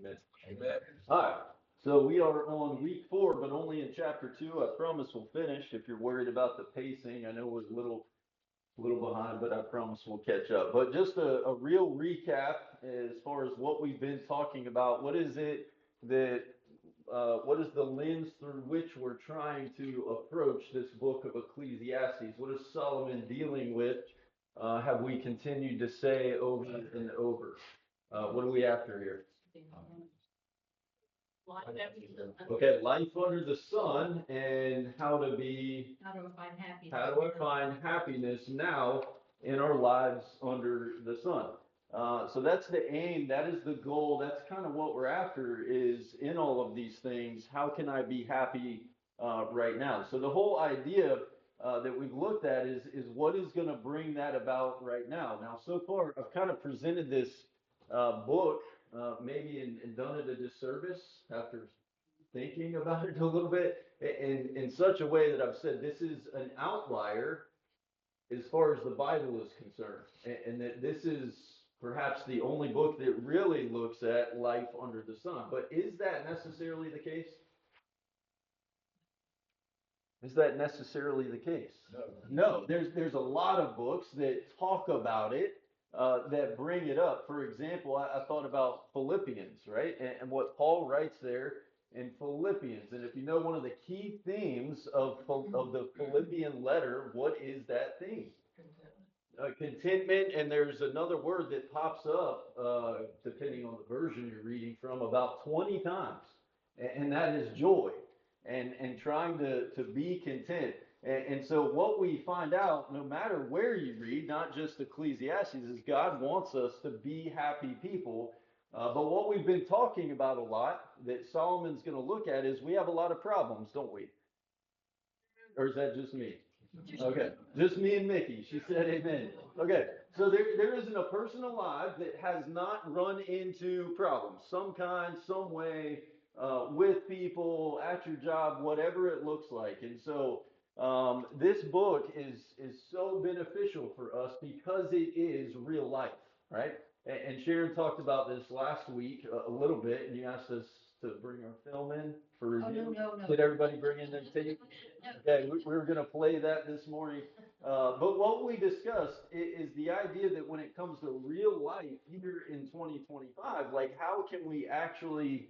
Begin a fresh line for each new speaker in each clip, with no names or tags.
Amen.
Amen.
All right. So we are on week 4, but only in chapter 2. I promise we'll finish. If you're worried about the pacing, I know we're a little behind, but I promise we'll catch up. But just a real recap as far as what we've been talking about. What is it that what is the lens through which we're trying to approach this book of Ecclesiastes? What is Solomon dealing with? Have we continued to say over and over? What are we after here? Okay, life under the sun and how do I find happiness now in our lives under the sun? So that's the aim, that is the goal, that's kind of what we're after is in all of these things, how can I be happy right now? So the whole idea that we've looked at is what is going to bring that about right now. Now, so far, I've kind of presented this book maybe and done it a disservice after thinking about it a little bit in such a way that I've said this is an outlier as far as the Bible is concerned, and that this is perhaps the only book that really looks at life under the sun. But is that necessarily the case? Is that necessarily the case? No, there's a lot of books that talk about it, that bring it up. For example, I thought about Philippians, right? And what Paul writes there in Philippians. And if you know one of the key themes of the Philippian letter, what is that theme? Contentment, and there's another word that pops up, depending on the version you're reading from, about 20 times, and that is joy, and trying to be content. And so what we find out, no matter where you read, not just Ecclesiastes, is God wants us to be happy people. But what we've been talking about a lot that Solomon's going to look at is we have a lot of problems, don't we? Or is that just me? Okay, just me and Mickey. She said amen. Okay, so there isn't a person alive that has not run into problems, some kind, some way, with people, at your job, whatever it looks like. And so this book is so beneficial for us because it is real life, right? And Sharon talked about this last week a little bit, and you asked us to bring our film in for
Oh,
review.
no.
Did everybody bring in their tape? Okay, we were going to play that this morning. But what we discussed is the idea that when it comes to real life here in 2025, like how can we actually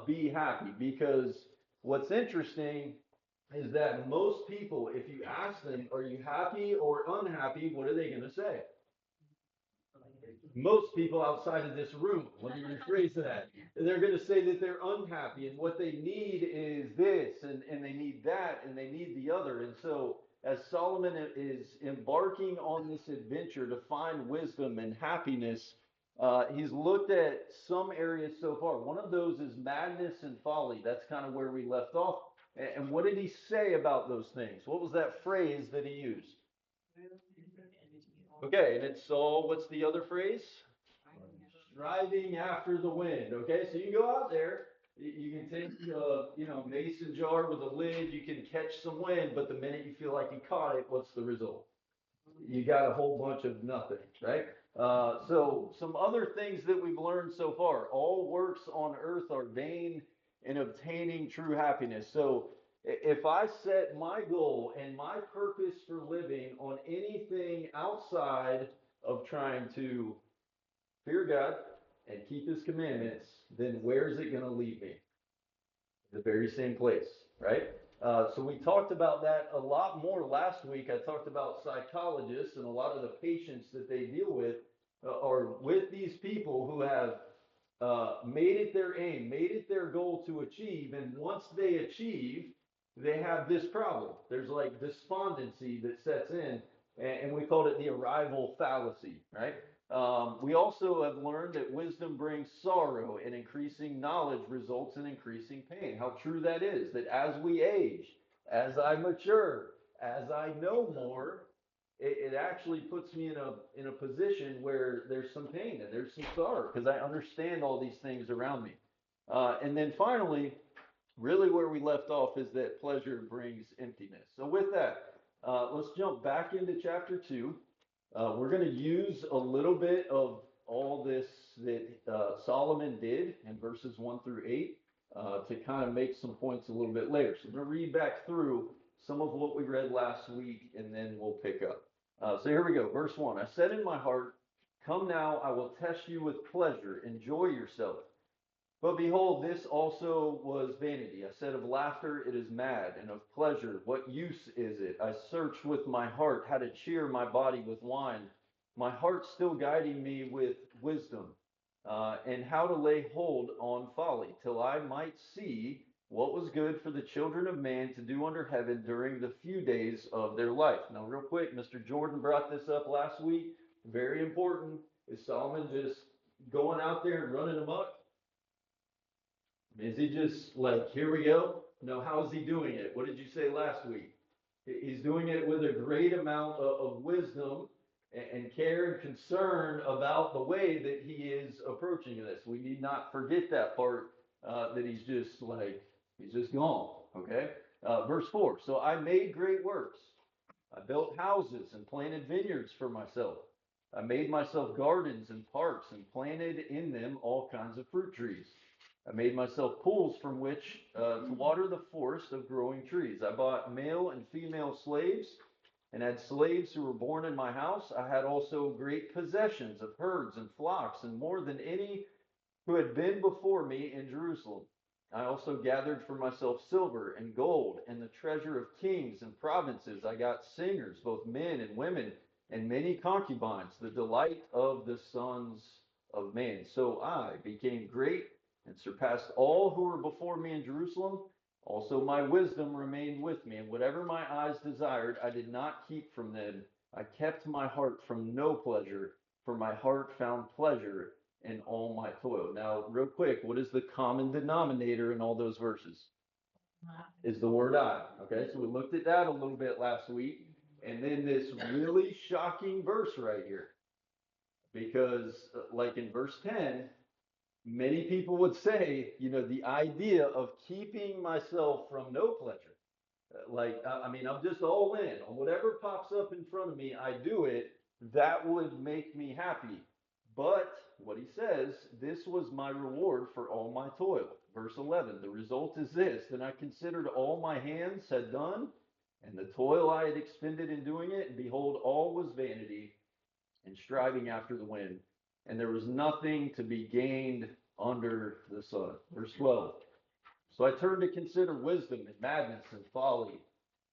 be happy? Because what's interesting is that most people, if you ask them, are you happy or unhappy, what are they going to say? Most people outside of this room, let me rephrase that, they're going to say that they're unhappy and what they need is this and they need that and they need the other. And so, as Solomon is embarking on this adventure to find wisdom and happiness, he's looked at some areas so far. One of those is madness and folly. That's kind of where we left off. And what did he say about those things? What was that phrase that he used? Okay, and it's all, what's the other phrase? Striving after the wind. Okay, so you can go out there, you can take a mason jar with a lid, you can catch some wind, but the minute you feel like you caught it, what's the result? You got a whole bunch of nothing, right? So some other things that we've learned so far, all works on earth are vain in obtaining true happiness. So if I set my goal and my purpose for living on anything outside of trying to fear God and keep his commandments, then where is it going to lead me? The very same place, right? So we talked about that a lot more last week. I talked about psychologists and a lot of the patients that they deal with are with these people who have made it their aim, made it their goal to achieve, and once they achieve, they have this problem. There's like despondency that sets in, and we called it the arrival fallacy, right? We also have learned that wisdom brings sorrow, and increasing knowledge results in increasing pain. How true that is, that as we age, as I mature, as I know more, it actually puts me in a position where there's some pain and there's some sorrow because I understand all these things around me. And then finally, really where we left off is that pleasure brings emptiness. So with that, let's jump back into chapter 2. We're going to use a little bit of all this that Solomon did in verses 1 through 8 to kind of make some points a little bit later. So I'm going to read back through some of what we read last week, and then we'll pick up. So here we go. Verse 1. I said in my heart, come now, I will test you with pleasure. Enjoy yourself. But behold, this also was vanity. I said of laughter, it is mad, and of pleasure, what use is it? I searched with my heart how to cheer my body with wine, my heart still guiding me with wisdom, and how to lay hold on folly, till I might see what was good for the children of man to do under heaven during the few days of their life. Now, real quick, Mr. Jordan brought this up last week. Very important. Is Solomon just going out there and running amok? Is he just like, here we go? No, how is he doing it? What did you say last week? He's doing it with a great amount of wisdom and care and concern about the way that he is approaching this. We need not forget that part, that he's just gone. Okay? Verse 4. So I made great works. I built houses and planted vineyards for myself. I made myself gardens and parks and planted in them all kinds of fruit trees. I made myself pools from which to water the forest of growing trees. I bought male and female slaves and had slaves who were born in my house. I had also great possessions of herds and flocks, and more than any who had been before me in Jerusalem. I also gathered for myself silver and gold and the treasure of kings and provinces. I got singers, both men and women, and many concubines, the delight of the sons of man. So I became great and surpassed all who were before me in Jerusalem. Also my wisdom remained with me, and whatever my eyes desired, I did not keep from them. I kept my heart from no pleasure, for my heart found pleasure in all my toil. Now, real quick, what is the common denominator in all those verses? Is the word I. Okay, so we looked at that a little bit last week. And then this really shocking verse right here. Because, like in verse 10, many people would say, the idea of keeping myself from no pleasure. I'm just all in on whatever pops up in front of me, I do it. That would make me happy. But what he says, this was my reward for all my toil. Verse 11, the result is this: then I considered all my hands had done, and the toil I had expended in doing it, and behold, all was vanity and striving after the wind, and there was nothing to be gained under the sun. Verse 12, so I turned to consider wisdom and madness and folly.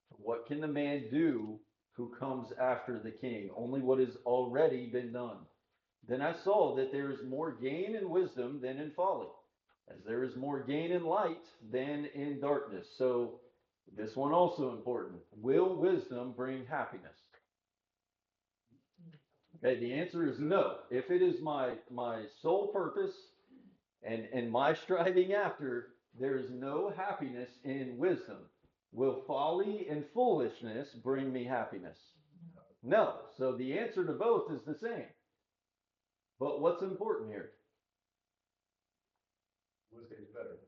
What can the man do who comes after the king? Only what has already been done. Then I saw that there is more gain in wisdom than in folly, as there is more gain in light than in darkness. So this one also important. Will wisdom bring happiness? Okay, the answer is no. If it is my sole purpose and my striving after, there is no happiness in wisdom. Will folly and foolishness bring me happiness? No. So the answer to both is the same. But what's important here?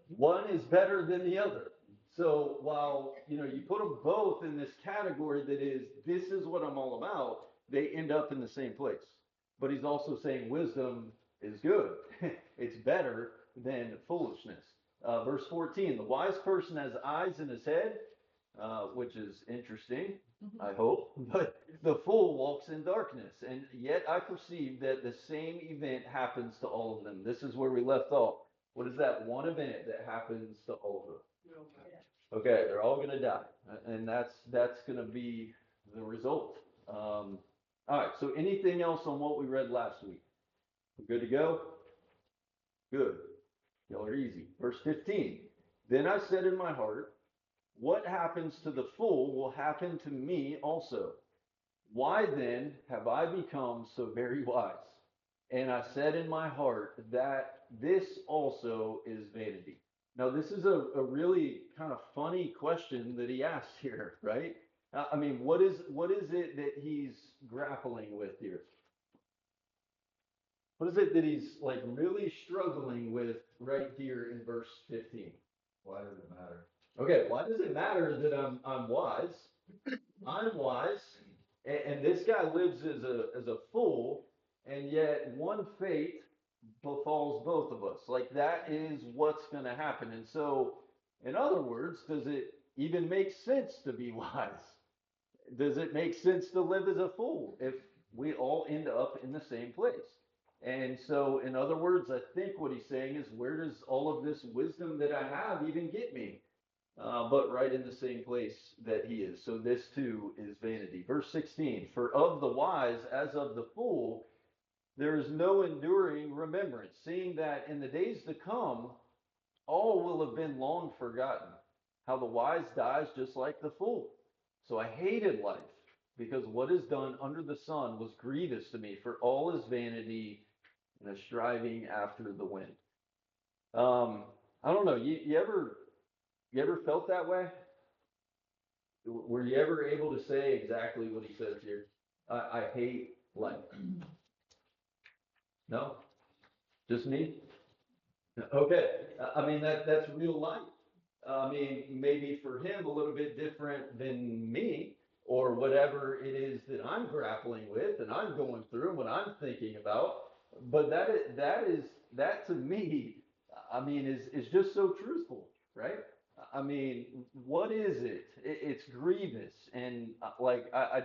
One is better than the other. So while you put them both in this category that is, this is what I'm all about, they end up in the same place. But he's also saying wisdom is good. It's better than foolishness. Verse 14, the wise person has eyes in his head, which is interesting, I hope. But the fool walks in darkness. And yet I perceive that the same event happens to all of them. This is where we left off. What is that one event that happens to all of them? Okay, they're all going to die. And that's going to be the result. All right, so anything else on what we read last week? We're good to go? Good. Y'all are easy. Verse 15. Then I said in my heart, what happens to the fool will happen to me also. Why then have I become so very wise? And I said in my heart that this also is vanity. Now, this is a really kind of funny question that he asked here, right? What is it that he's grappling with here? What is it that he's like really struggling with right here in verse 15?
Why does it matter?
Okay, why does it matter that I'm wise? I'm wise, and this guy lives as a fool, and yet one fate befalls both of us. Like that is what's going to happen. And so, in other words, does it even make sense to be wise? Does it make sense to live as a fool if we all end up in the same place? And so, in other words, I think what he's saying is, where does all of this wisdom that I have even get me? But right in the same place that he is. So, this too is vanity. Verse 16, for of the wise as of the fool, there is no enduring remembrance, seeing that in the days to come, all will have been long forgotten. How the wise dies just like the fool. So I hated life, because what is done under the sun was grievous to me, for all is vanity and a striving after the wind. Um, I don't know. You ever felt that way? Were you ever able to say exactly what he says here? I hate life. No, just me. Okay, I mean that's real life. I mean, maybe for him a little bit different than me, or whatever it is that I'm grappling with and I'm going through and what I'm thinking about. But that to me, I mean, is just so truthful, right? I mean, what is it? It's grievous, and like I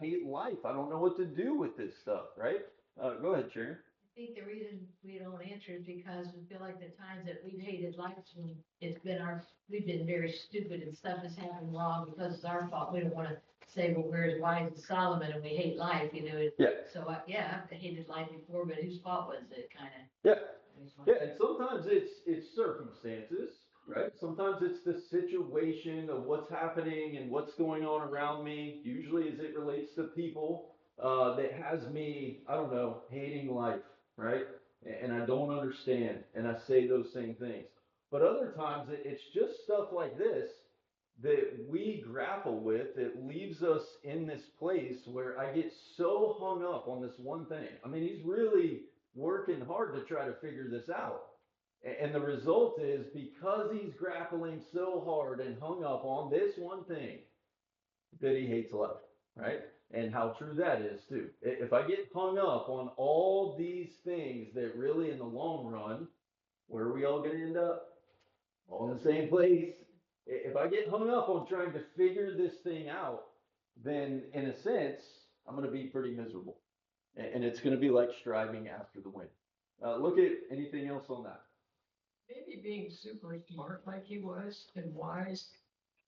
hate life. I don't know what to do with this stuff, right? Go ahead, Sharon.
I think the reason we don't answer is because we feel like the times that we've hated life, when we've been very stupid and stuff has happened wrong because it's our fault. We don't want to say, well, we're as wise as Solomon and we hate life, you know.
Yeah.
So, yeah, I've hated life before, but whose fault was it, kind of?
Yeah. Yeah, and sometimes it's circumstances, right? Sometimes it's the situation of what's happening and what's going on around me, usually as it relates to people, that has me, I don't know, hating life, right? And I don't understand, and I say those same things. But other times it's just stuff like this that we grapple with that leaves us in this place where I get so hung up on this one thing. I mean, he's really working hard to try to figure this out. And the result is, because he's grappling so hard and hung up on this one thing, that he hates life, right? And how true that is too. If I get hung up on all these things that really in the long run, where are we all going to end up? All in the same place. If I get hung up on trying to figure this thing out, then in a sense, I'm going to be pretty miserable. And it's going to be like striving after the wind. Look at anything else on that.
Maybe being super smart like he was and wise.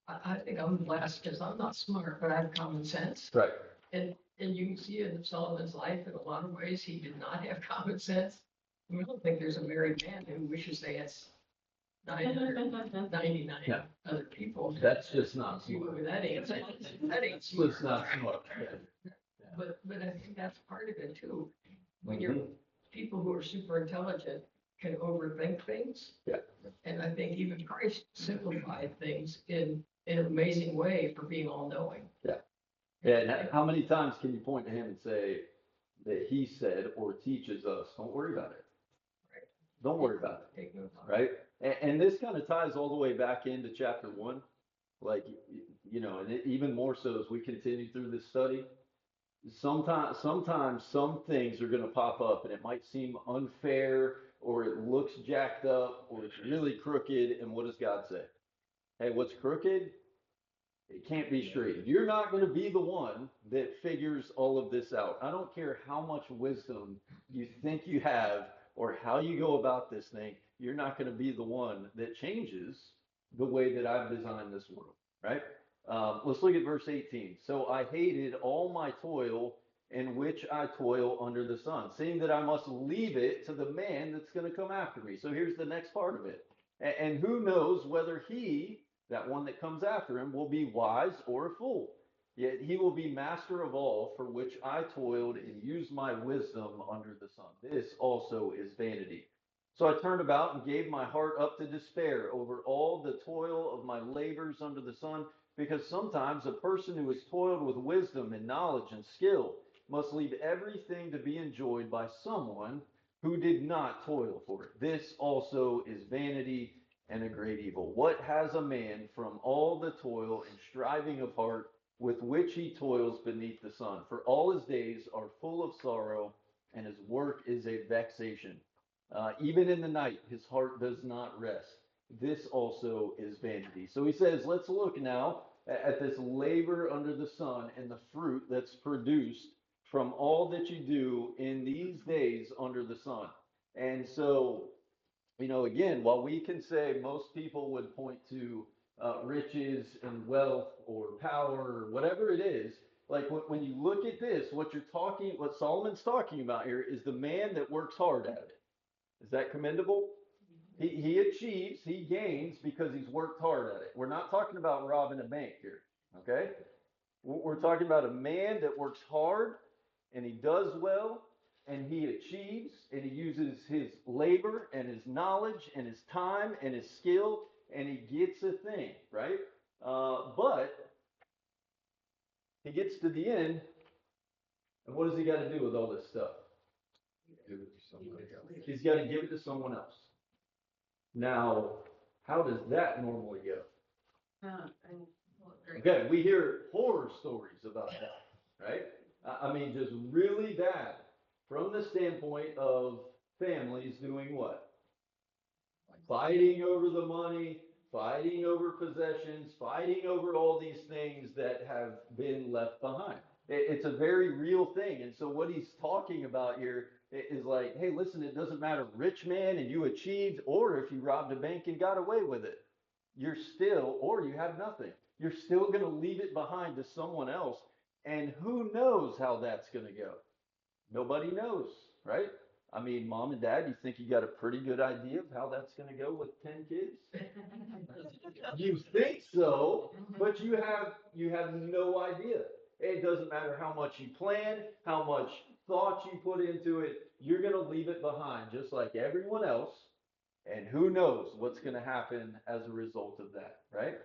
I think I'm blessed because I'm not smart, but I have common sense.
Right.
And you can see in Solomon's life, in a lot of ways, he did not have common sense. I don't think there's a married man who wishes they had 999
Yeah.
other people.
That's just not
See
smart.
where that ain't
That's
smart.
just not smart. Yeah.
But I think that's part of it too. When you're people who are super intelligent can overthink things.
Yeah.
And I think even Christ simplified things in an amazing way for being all knowing.
Yeah. And how many times can you point to him and say that he said or teaches us, don't worry about it.
Right.
Don't worry about it.
Take no thought.
Right. And this kind of ties all the way back into chapter 1. Like, and even more so as we continue through this study. Sometimes some things are going to pop up and it might seem unfair, or it looks jacked up, or it's really crooked. And what does God say? Hey, what's crooked? It can't be straight. You're not going to be the one that figures all of this out. I don't care how much wisdom you think you have or how you go about this thing. You're not going to be the one that changes the way that I've designed this world, right? Let's look at verse 18. So I hated all my toil in which I toil under the sun, seeing that I must leave it to the man that's going to come after me. So here's the next part of it. And who knows whether he, that one that comes after him, will be wise or a fool. Yet he will be master of all for which I toiled and used my wisdom under the sun. This also is vanity. So I turned about and gave my heart up to despair over all the toil of my labors under the sun, because sometimes a person who has toiled with wisdom and knowledge and skill must leave everything to be enjoyed by someone who did not toil for it. This also is vanity and a great evil. What has a man from all the toil and striving of heart with which he toils beneath the sun? For all his days are full of sorrow, and his work is a vexation. Even in the night, his heart does not rest. This also is vanity. So he says, let's look now at this labor under the sun and the fruit that's produced from all that you do in these days under the sun. And so, again, while we can say most people would point to riches and wealth or power or whatever it is, like when you look at this, what Solomon's talking about here is the man that works hard at it. Is that commendable? He achieves, he gains because he's worked hard at it. We're not talking about robbing a bank here, okay? We're talking about a man that works hard and he does well and he achieves and he uses his labor and his knowledge and his time and his skill and he gets a thing, right? But he gets to the end, and what does he got to do with all this stuff?
Give it to somebody else.
He's got to give it to someone else. Now, how does that normally go? Okay, we hear horror stories about that, right? I mean, just really bad from the standpoint of families doing what? Fighting over the money, fighting over possessions, fighting over all these things that have been left behind. It's a very real thing. And so what he's talking about here is like, hey, listen, it doesn't matter, rich man and you achieved, or if you robbed a bank and got away with it, you're still, or you have nothing. You're still going to leave it behind to someone else. And who knows how that's going to go? Nobody knows, right? I mean, mom and dad, you think you got a pretty good idea of how that's going to go with 10 kids? You think so, but you have no idea. It doesn't matter how much you plan, how much thought you put into it, you're going to leave it behind just like everyone else. And who knows what's going to happen as a result of that, right?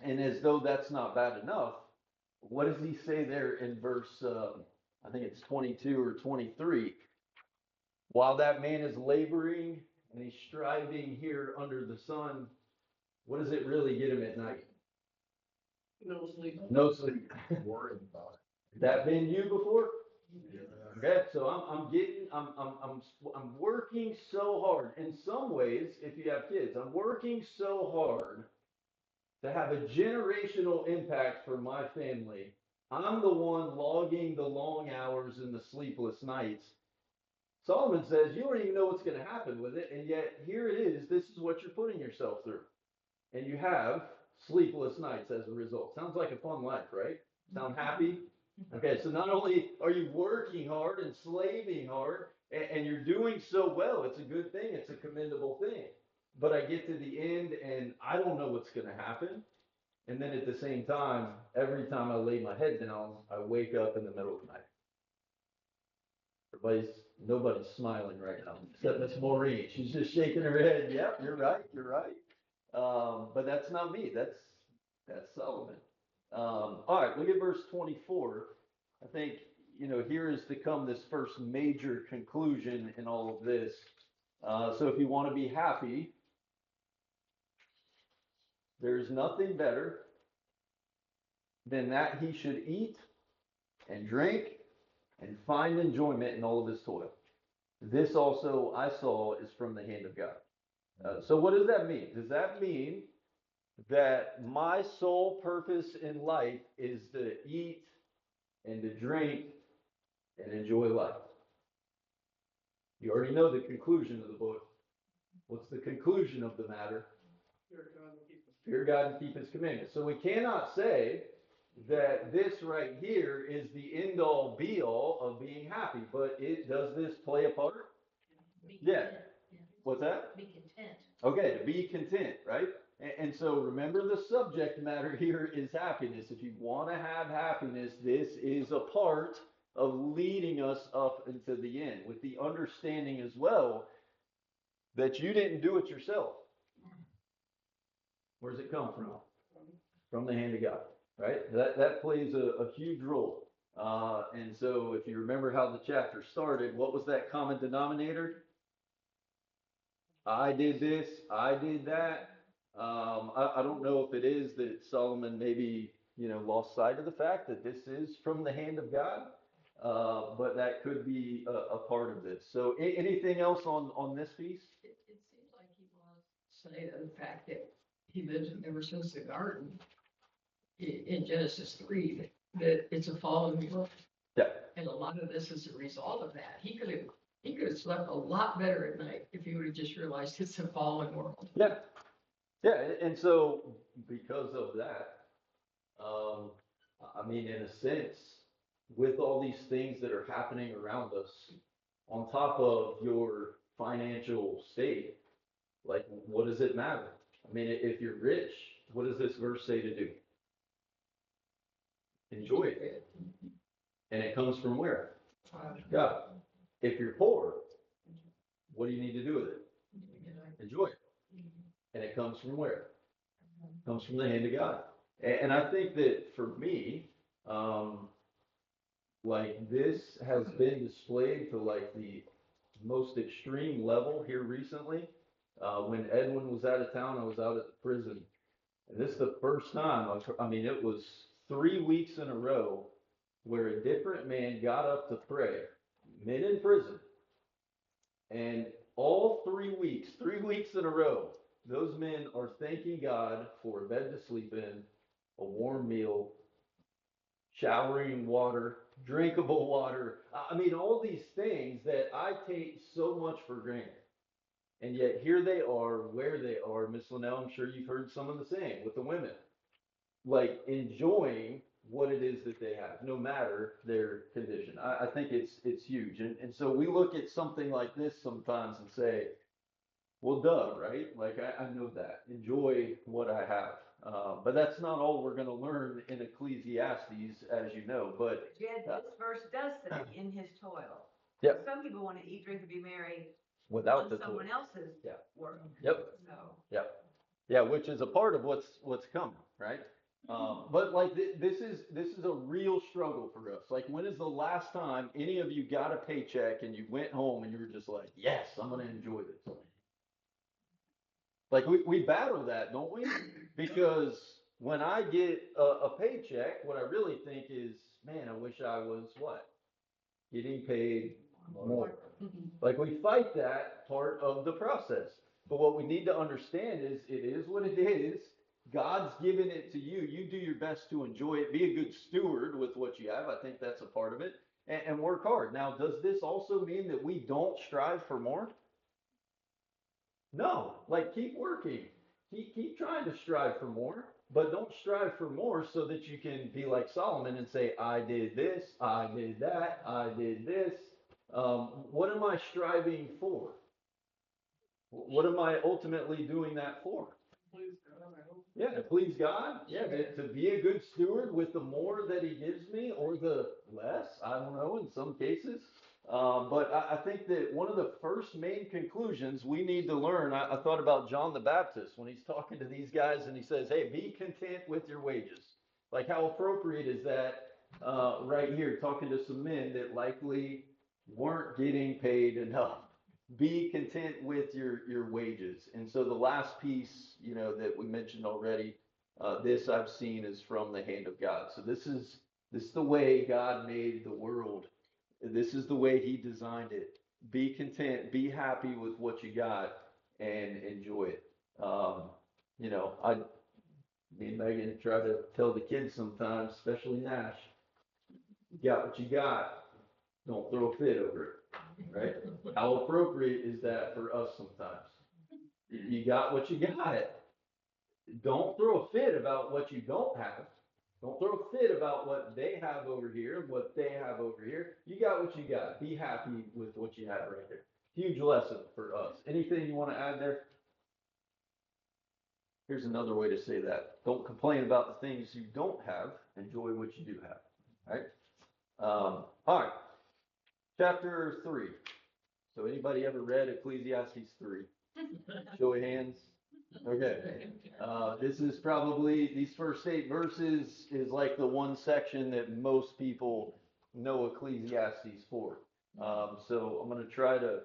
And as though that's not bad enough, what does he say there in verse, I think it's 22 or 23? While that man is laboring and he's striving here under the sun, what does it really get him at night?
No sleep.
No sleep.
Worried about it.
That been you before?
Yeah.
Okay, so I'm working so hard. In some ways, if you have kids, I'm working so hard to have a generational impact for my family. I'm the one logging the long hours and the sleepless nights. Solomon says you don't even know what's going to happen with it, and yet here it is. This is what you're putting yourself through. And you have sleepless nights as a result. Sounds like a fun life, right? Sound happy? Okay, so not only are you working hard and slaving hard, and you're doing so well, it's a good thing, it's a commendable thing. But I get to the end and I don't know what's going to happen. And then at the same time, every time I lay my head down, I wake up in the middle of the night. Nobody's smiling right now, except Miss Maureen. She's just shaking her head. Yep, you're right, you're right. But that's not me. That's Solomon. All right, look at verse 24. I think here is to come this first major conclusion in all of this. So if you want to be happy, there's nothing better than that he should eat and drink and find enjoyment in all of his toil. This also I saw is from the hand of God. So what does that mean? Does that mean that my sole purpose in life is to eat and to drink and enjoy life? You already know the conclusion of the book. What's the conclusion of the matter? Fear God and keep his commandments. So we cannot say that this right here is the end all be all of being happy, but does this play a part? Yeah. What's that?
Be content.
Okay, to be content, right? And so remember the subject matter here is happiness. If you want to have happiness, this is a part of leading us up into the end with the understanding as well that you didn't do it yourself. Where does it come from? From the hand of God, right? That plays a huge role. And so if you remember how the chapter started, what was that common denominator? I did this, I did that. I don't know if it is that Solomon maybe, lost sight of the fact that this is from the hand of God. but that could be a part of this. So anything else on this piece?
It seems like he wants to say that the fact that he lives in ever since the garden in Genesis 3, that it's a fallen world.
Yeah.
And a lot of this is a result of that. He could have slept a lot better at night if he would have just realized it's a fallen world.
Yeah. Yeah. And so because of that, I mean, in a sense, with all these things that are happening around us, on top of your financial state, like, what does it matter? I mean, if you're rich, what does this verse say to do? Enjoy it. And it comes from where? God. If you're poor, what do you need to do with it? Enjoy it. And it comes from where? It comes from the hand of God. And I think that for me, like this has been displayed to like the most extreme level here recently. When Edwin was out of town, I was out at the prison. And this is the first time, I mean, it was 3 weeks in a row where a different man got up to pray, men in prison. And all 3 weeks, 3 weeks in a row, those men are thanking God for a bed to sleep in, a warm meal, showering water, drinkable water. I mean, all these things that I take so much for granted. And yet here they are, where they are. Miss Linnell, I'm sure you've heard some of the same with the women, like enjoying what it is that they have, no matter their condition. I think it's huge. And so we look at something like this sometimes and say, well, duh, right? Like I know that. Enjoy what I have. But that's not all we're going to learn in Ecclesiastes, as you know. But
Jed, this verse does say in his toil.
Yep.
Some people want to eat, drink, and be merry
without
on
the
someone
toil.
else's
Yeah.
work.
Yep.
So
Yep. Yeah, which is a part of what's coming, right? But like this is a real struggle for us. Like, when is the last time any of you got a paycheck and you went home and you were just like, yes, I'm going to enjoy this? Like we battle that, don't we? Because when I get a paycheck, what I really think is, man, I wish I was what? Getting paid more. Like, we fight that part of the process. But what we need to understand is it is what it is. God's given it to you. You do your best to enjoy it. Be a good steward with what you have. I think that's a part of it. And work hard. Now, does this also mean that we don't strive for more? No, like, keep working. Keep trying to strive for more, but don't strive for more so that you can be like Solomon and say, I did this, I did that, I did this. What am I striving for? What am I ultimately doing that for? Yeah, to please God. Yeah, to be a good steward with the more that He gives me, or the less. I don't know, in some cases. But I think that one of the first main conclusions we need to learn, I thought about John the Baptist when he's talking to these guys and he says, hey, be content with your wages. Like, how appropriate is that right here, talking to some men that likely weren't getting paid enough? Be content with your wages. And so the last piece, that we mentioned already, this I've seen is from the hand of God. So this is the way God made the world. This is the way He designed it. Be content, be happy with what you got, and enjoy it. Me and Megan try to tell the kids sometimes, especially Nash, you got what you got. Don't throw a fit over it, right? How appropriate is that for us sometimes? You got what you got. Don't throw a fit about what you don't have. Don't throw a fit about what they have over here and what they have over here. You got what you got. Be happy with what you have right there. Huge lesson for us. Anything you want to add there? Here's another way to say that. Don't complain about the things you don't have. Enjoy what you do have. All right? All right. Chapter 3. So anybody ever read Ecclesiastes 3? Show of hands. Okay. This is probably, these first 8 verses is like the one section that most people know Ecclesiastes for. So I'm going to try to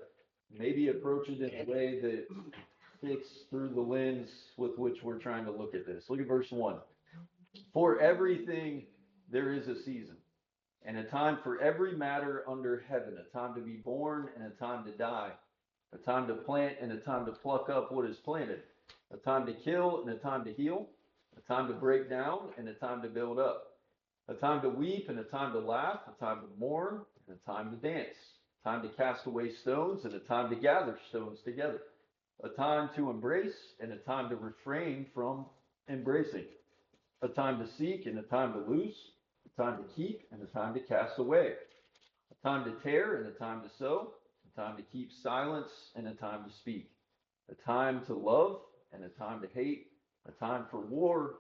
maybe approach it in a way that fits through the lens with which we're trying to look at this. Look at verse 1. For everything there is a season, and a time for every matter under heaven, a time to be born and a time to die, a time to plant and a time to pluck up what is planted, a time to kill and a time to heal, a time to break down and a time to build up, a time to weep and a time to laugh, a time to mourn and a time to dance, a time to cast away stones and a time to gather stones together, a time to embrace and a time to refrain from embracing, a time to seek and a time to lose, a time to keep and a time to cast away, a time to tear and a time to sow, a time to keep silence and a time to speak, a time to love and a time to hate, a time for war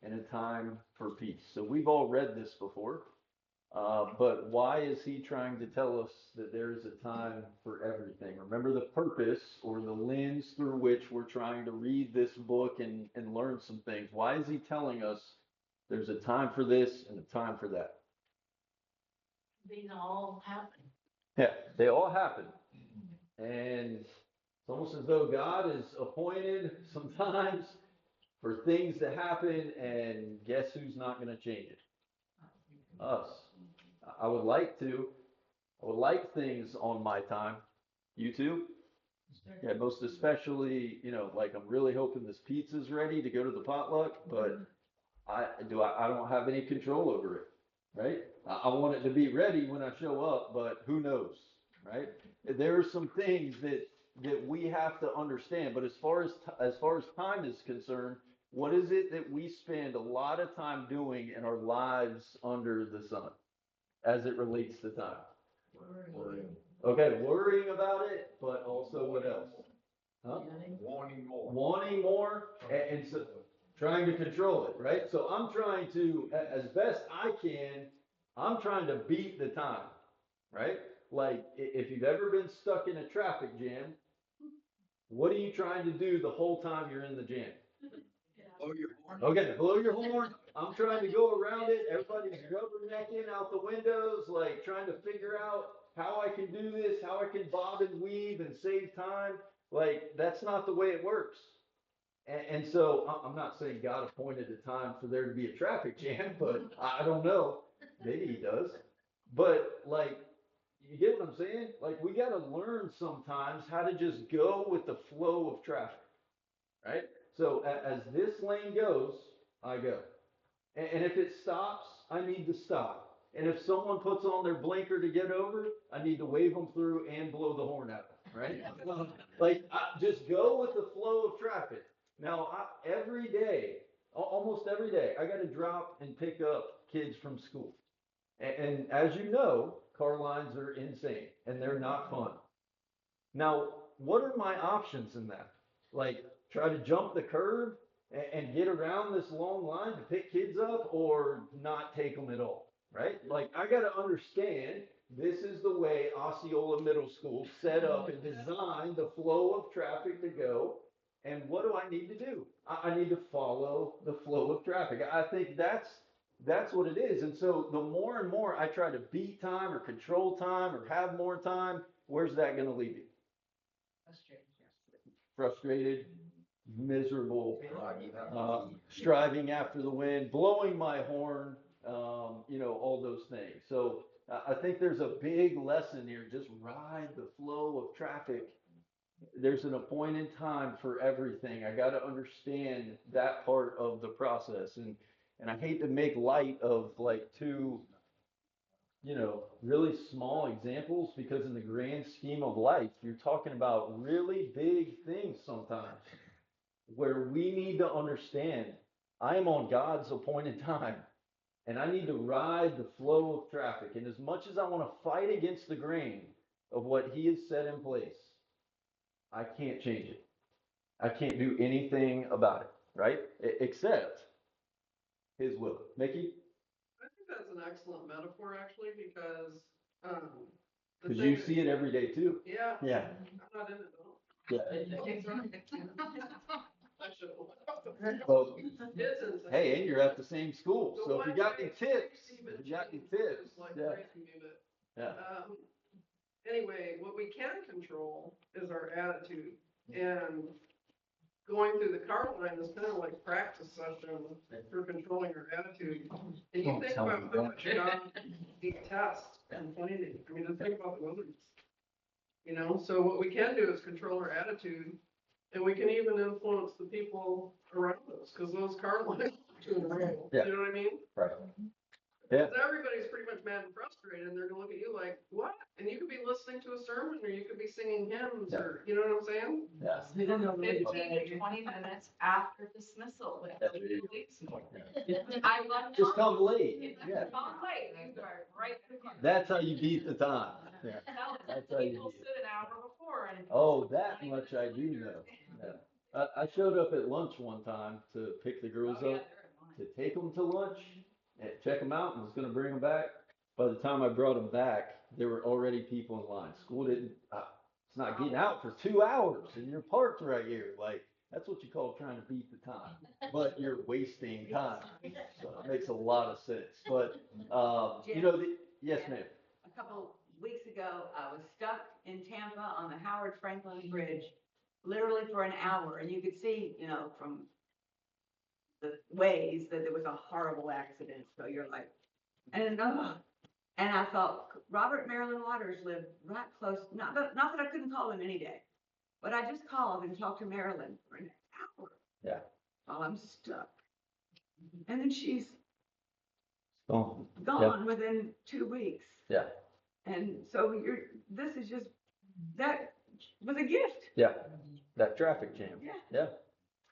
and a time for peace. So we've all read this before, but why is he trying to tell us that there is a time for everything? Remember the purpose or the lens through which we're trying to read this book and learn some things. Why is he telling us there's a time for this and a time for that?
These all happen.
Yeah, they all happen. And it's almost as though God is appointed sometimes for things to happen, and guess who's not going to change it? Us. I would like to. I would like things on my time. You too? Yeah, most especially, like I'm really hoping this pizza's ready to go to the potluck, but I don't have any control over it, right? I want it to be ready when I show up, but who knows, right? There are some things that we have to understand, but as far as time is concerned, what is it that we spend a lot of time doing in our lives under the sun as it relates to time?
Worrying.
Okay, worrying about it, but also what else? Huh?
Wanting more.
Wanting more, and so trying to control it, right? So I'm trying to, as best I can, I'm trying to beat the time, right? Like if you've ever been stuck in a traffic jam, what are you trying to do the whole time you're in the jam?
Oh, you're.
Okay, blow your horn. I'm trying to go around it. Everybody's rubbernecking out the windows, like trying to figure out how I can do this, how I can bob and weave and save time. Like that's not the way it works. And so I'm not saying God appointed a time for there to be a traffic jam, but I don't know. Maybe he does. But like, you get what I'm saying? Like we got to learn sometimes how to just go with the flow of traffic, right? So as this lane goes, I go. And if it stops, I need to stop. And if someone puts on their blinker to get over, I need to wave them through and blow the horn at them, right? Like, just go with the flow of traffic. Now, every day, almost every day, I got to drop and pick up kids from school. And as you know, car lines are insane and they're not fun. Now, what are my options in that? Like, try to jump the curb and get around this long line to pick kids up, or not take them at all, right? Like, I got to understand this is the way Osceola Middle School set up and designed the flow of traffic to go. And what do I need to do? I need to follow the flow of traffic. I think that's what it is. And so the more and more I try to beat time or control time or have more time, where's that going to lead me? Frustrated, miserable, striving after the wind, blowing my horn, all those things. So I think there's a big lesson here. Just ride the flow of traffic. There's an appointed time for everything. I got to understand that part of the process. And I hate to make light of like two, really small examples, because in the grand scheme of life, you're talking about really big things sometimes where we need to understand I am on God's appointed time and I need to ride the flow of traffic. And as much as I want to fight against the grain of what he has set in place, I can't change it. I can't do anything about it, right? Except his will. Mickey?
I think that's an excellent metaphor, actually, because the
Because
thing
you see it every day too.
Yeah.
Yeah.
I'm not in it though.
Yeah.
I should.
Well,
It's insane.
hey, and you're at the same school. So if you got any
life
tips,
even
if you got any
changes
tips,
like
yeah.
crazy, but,
Yeah.
Anyway, what we can control is our attitude. And going through the car line is kind of like practice session for controlling your attitude. And you think about how much God detests complaining. I mean, just think about the wilderness. You know, so what we can do is control our attitude, and we can even influence the people around us, because those car lines are in a row.
Yeah.
You know what I mean?
Right. Yeah.
Because everybody's pretty much mad and frustrated, and they're gonna look at you like, what? And you could be listening to a sermon, or you could be singing hymns, or, you know what I'm saying?
Yeah.
15 to 20 minutes after dismissal, like
That's
2
it.
weeks ago. I left.
Just come late.
If you
Yeah.
come late, you are right.
That's how you beat the time. Yeah. That's how you
People
beat it.
sit an hour before and.
Oh, that much I do know. Yeah. I showed up at lunch one time to pick the girls
Oh, yeah,
up, to take them to lunch, and check them out, and was gonna bring them back. By the time I brought them back, there were already people in line. School didn't, it's not getting out for 2 hours, and you're parked right here. Like, that's what you call trying to beat the time, but you're wasting time. So it makes a lot of sense. But, you know, yes, ma'am.
A couple weeks ago, I was stuck in Tampa on the Howard Franklin Bridge, literally for an hour, and you could see, you know, from the ways that there was a horrible accident. So you're like, and I thought Robert Marilyn Waters lived right close. Not that I couldn't call him any day, but I just called and talked to Marilyn for an hour.
Yeah.
While I'm stuck, and then she's
Oh,
gone within 2 weeks.
yeah.
And so this is just, that was a gift.
Yeah. That traffic jam.
Yeah.
Yeah.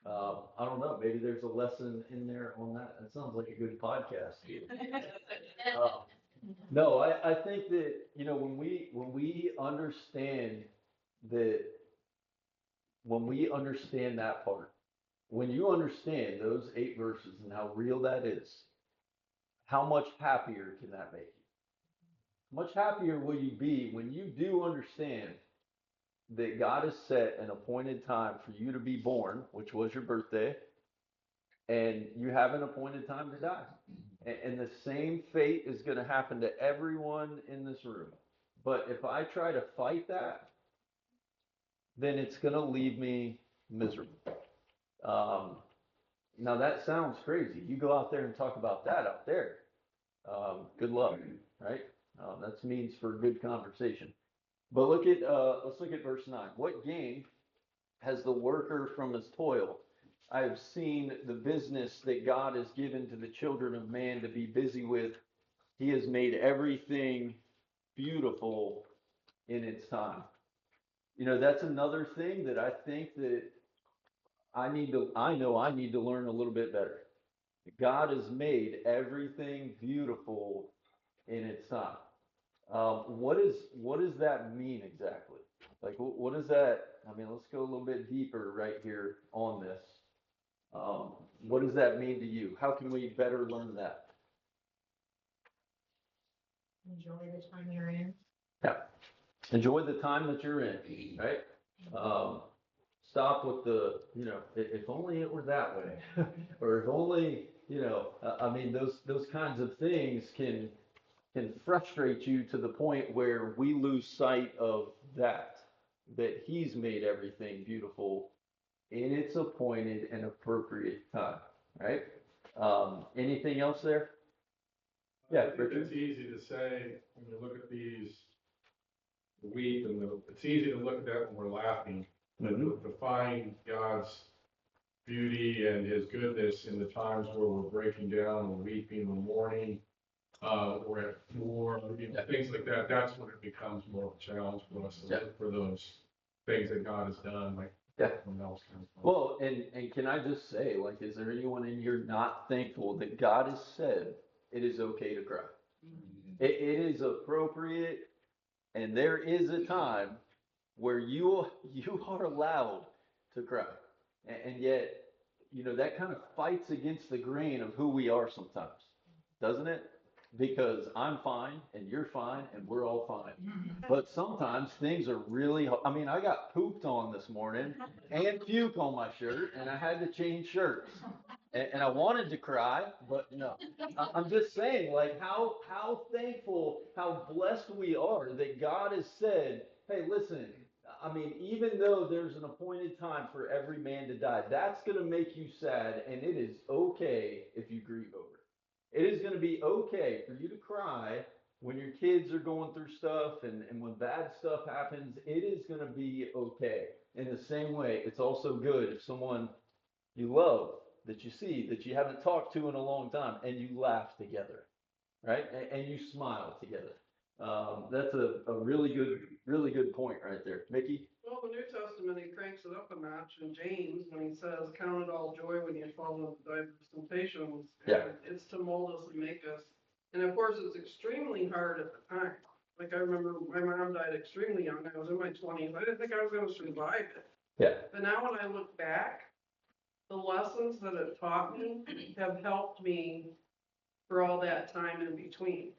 I don't know, maybe there's a lesson in there on that. That sounds like a good podcast. No, I think that, you know, when we understand that, when we understand that part, when you understand those 8 verses and how real that is, how much happier can that make you? Much happier will you be when you do understand that God has set an appointed time for you to be born, which was your birthday, and you have an appointed time to die. And the same fate is going to happen to everyone in this room. But if I try to fight that, then it's going to leave me miserable. Now that sounds crazy. You go out there and talk about that out there. Good luck, right? That's means for good conversation. But let's look at verse 9. What gain has the worker from his toil? I have seen the business that God has given to the children of man to be busy with. He has made everything beautiful in its time. You know, that's another thing that I think that I know I need to learn a little bit better. God has made everything beautiful in its time. What does that mean exactly? Like, what is that? I mean, let's go a little bit deeper right here on this. What does that mean to you? How can we better learn that?
Enjoy the time you're in.
Yeah. Enjoy the time that you're in, right? Stop with the, you know, if only it were that way, or if only, you know, I mean, those kinds of things can frustrate you to the point where we lose sight of that He's made everything beautiful in its appointed and appropriate time, right? Anything else there? Yeah,
I think
Richard?
it's easy to say when you look at these weep, and it's easy to look at that when we're laughing, but to find God's beauty and His goodness in the times where we're breaking down, we're weeping, we're mourning, we're at war, you know, things like that. That's when it becomes more of a challenge for us to look for those things that God has done, like someone else comes from.
Well, and can I just say, like, is there anyone in here not thankful that God has said it is okay to cry? It is appropriate, and there is a time where you are allowed to cry, and yet, you know, that kind of fights against the grain of who we are sometimes, doesn't it? Because I'm fine and you're fine and we're all fine. But sometimes things are really, I mean, I got pooped on this morning and puke on my shirt, and I had to change shirts. And I wanted to cry, but no. I'm just saying, like, how thankful, how blessed we are that God has said, hey, listen, I mean, even though there's an appointed time for every man to die, that's going to make you sad, and it is okay if you grieve over it. It is going to be okay for you to cry when your kids are going through stuff and when bad stuff happens. It is going to be okay. In the same way, it's also good if someone you love, that you see, that you haven't talked to in a long time, and you laugh together, right? And you smile together. That's a really good point right there. Mickey?
Well, the New Testament, he cranks it up a notch in James when he says, count it all joy when you fall into diverse temptations.
Yeah.
And it's to mold us and make us. And of course, it's extremely hard at the time. Like I remember my mom died extremely young. I was in my 20s. I didn't think I was going to survive it.
Yeah.
But now when I look back, the lessons that it taught me have helped me for all that time in between.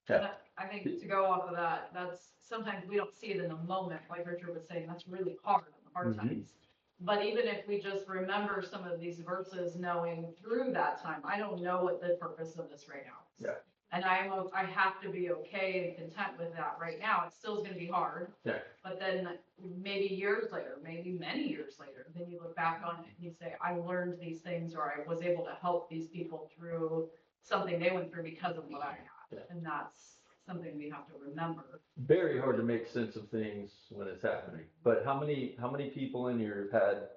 Yeah.
I think to go off of that, that's, sometimes we don't see it in the moment, like Richard was saying, that's really hard in the hard
Mhm.
times. But even if we just remember some of these verses, knowing through that time, I don't know what the purpose of this right now is.
Yeah.
And I have to be okay and content with that right now. It still is gonna be hard.
Yeah.
But then maybe years later, maybe many years later, then you look back on it and you say, I learned these things, or I was able to help these people through something they went through because of what I had.
Yeah.
And that's something we have to remember.
Very hard to make sense of things when it's happening. But how many people in here have had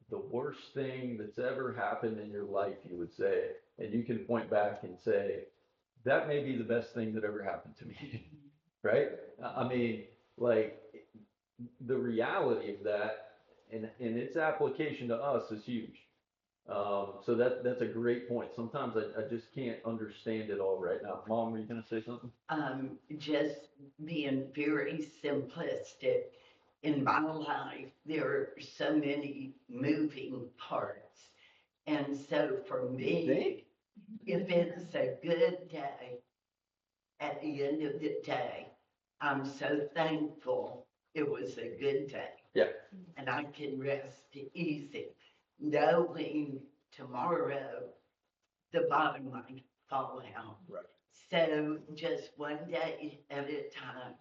the worst thing that's ever happened in your life, you would say, and you can point back and say, that may be the best thing that ever happened to me, right? I mean, like, the reality of that and its application to us is huge. So that's a great point. Sometimes I just can't understand it all right now. Mom, were you gonna say something?
Just being very simplistic. In my life, there are so many moving parts. And so for me, if it's a good day, at the end of the day, I'm so thankful it was a good day.
Yeah.
And I can rest easy, knowing tomorrow the bottom might fall out.
Right.
So just one day at a time,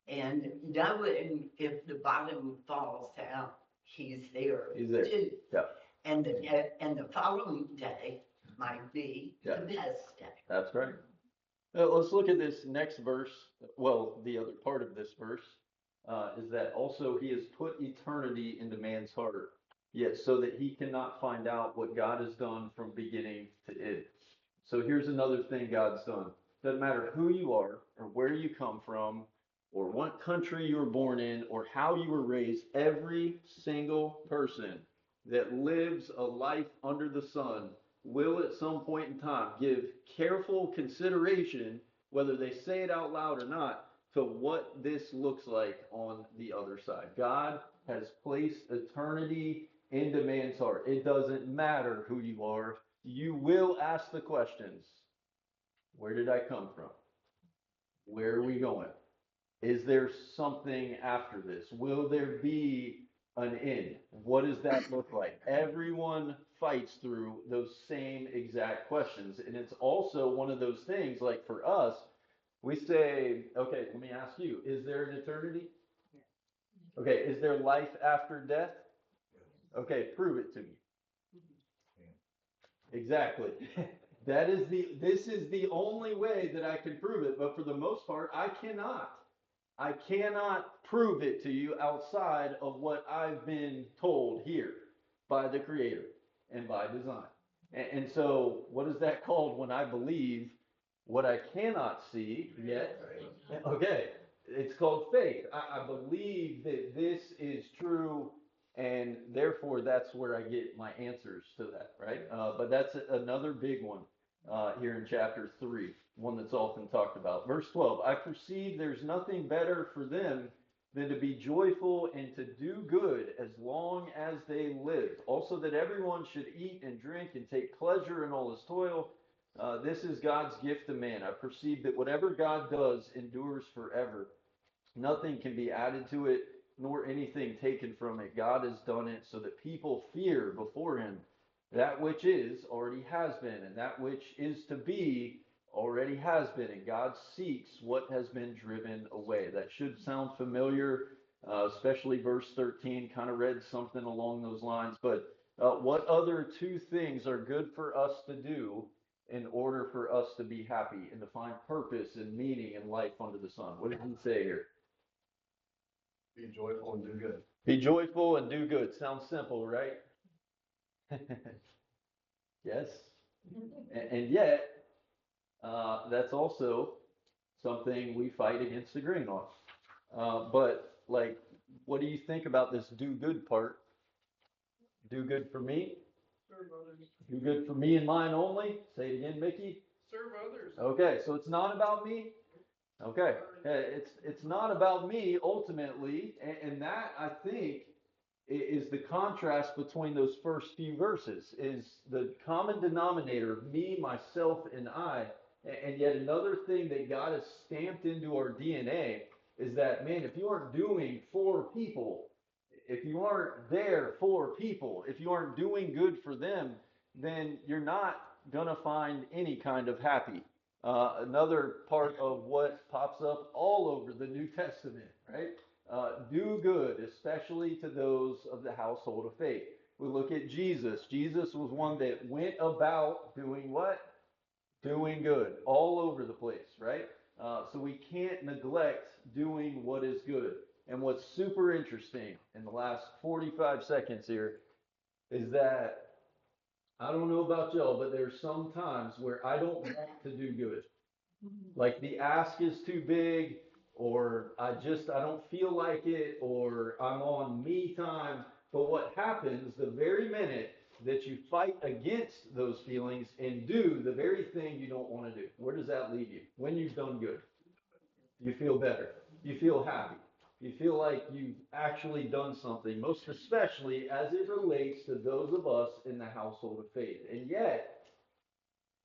and knowing if the bottom falls out, he's there.
He's there.
Too.
Yeah.
And the following day might be
Yeah.
the best day.
That's right. Let's look at this next verse. Well, the other part of this verse is that also he has put eternity into man's heart, yet so that he cannot find out what God has done from beginning to end. So here's another thing God's done. Doesn't matter who you are or where you come from or what country you were born in or how you were raised, every single person that lives a life under the sun will at some point in time give careful consideration, whether they say it out loud or not, to what this looks like on the other side. God has placed eternity into man's heart. It doesn't matter who you are. You will ask the questions. Where did I come from? Where are we going? Is there something after this? Will there be an end? What does that look like? Everyone fights through those same exact questions. And it's also one of those things, like for us, we say, okay, let me ask you, is there an eternity? Okay, is there life after death? Okay, prove it to me. Exactly. This is the only way that I can prove it, but for the most part, I cannot. I cannot prove it to you outside of what I've been told here by the Creator and by design. And so, what is that called when I believe what I cannot see yet? Okay, it's called faith. I believe that this is true, and therefore that's where I get my answers to that, right? But that's another big one here in chapter 3, one that's often talked about. Verse 12, I perceive there's nothing better for them than to be joyful and to do good as long as they live. Also that everyone should eat and drink and take pleasure in all his toil. This is God's gift to man. I perceive that whatever God does endures forever. Nothing can be added to it, nor anything taken from it. God has done it so that people fear before him. That which is already has been, and that which is to be already has been, and God seeks what has been driven away. That should sound familiar, especially verse 13, kind of read something along those lines. But what other two things are good for us to do in order for us to be happy and to find purpose and meaning in life under the sun? What did he say here?
Be joyful and do good.
Be joyful and do good. Sounds simple, right? Yes. And yet, that's also something we fight against agreeing on. But like, what do you think about this do good part? Do good for me?
Serve others.
Do good for me and mine only? Say it again, Mickey.
Serve others.
Okay, so it's not about me. Okay, it's not about me ultimately, and that I think is the contrast between those first few verses. Is the common denominator me, myself, and I, and yet another thing that God has stamped into our DNA is that, man, if you aren't doing for people, if you aren't there for people, if you aren't doing good for them, then you're not gonna find any kind of happy. Another part of what pops up all over the New Testament, right? Do good, especially to those of the household of faith. We look at Jesus. Jesus was one that went about doing what? Doing good all over the place, right? So we can't neglect doing what is good. And what's super interesting in the last 45 seconds here is that I don't know about y'all, but there's some times where I don't want to do good. Like the ask is too big, or I don't feel like it, or I'm on me time. But what happens the very minute that you fight against those feelings and do the very thing you don't want to do? Where does that leave you? When you've done good, you feel better. You feel happy. You feel like you've actually done something, most especially as it relates to those of us in the household of faith. And yet,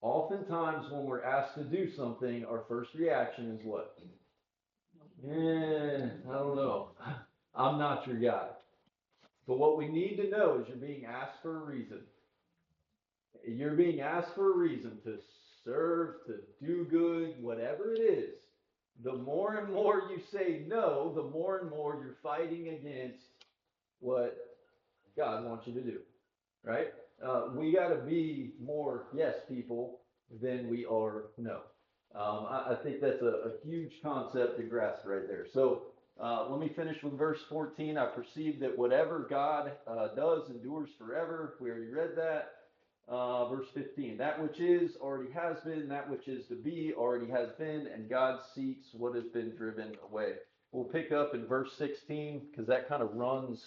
oftentimes when we're asked to do something, our first reaction is what? I don't know. I'm not your guy. But what we need to know is you're being asked for a reason. You're being asked for a reason to serve, to do good, whatever it is. The more and more you say no, the more and more you're fighting against what God wants you to do, right? We got to be more yes people than we are no. I think that's a huge concept to grasp right there. So let me finish with verse 14. I perceive that whatever God does endures forever. We already read that. Verse 15, that which is already has been, that which is to be already has been, and God seeks what has been driven away. We'll pick up in verse 16 because that kind of runs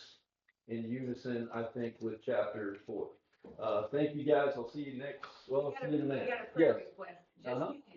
in unison, I think, with chapter 4. Thank you guys. I'll see you next. Well, I'll see you in a minute.
I got a prayer
Yes.
request.
Uh-huh.
Just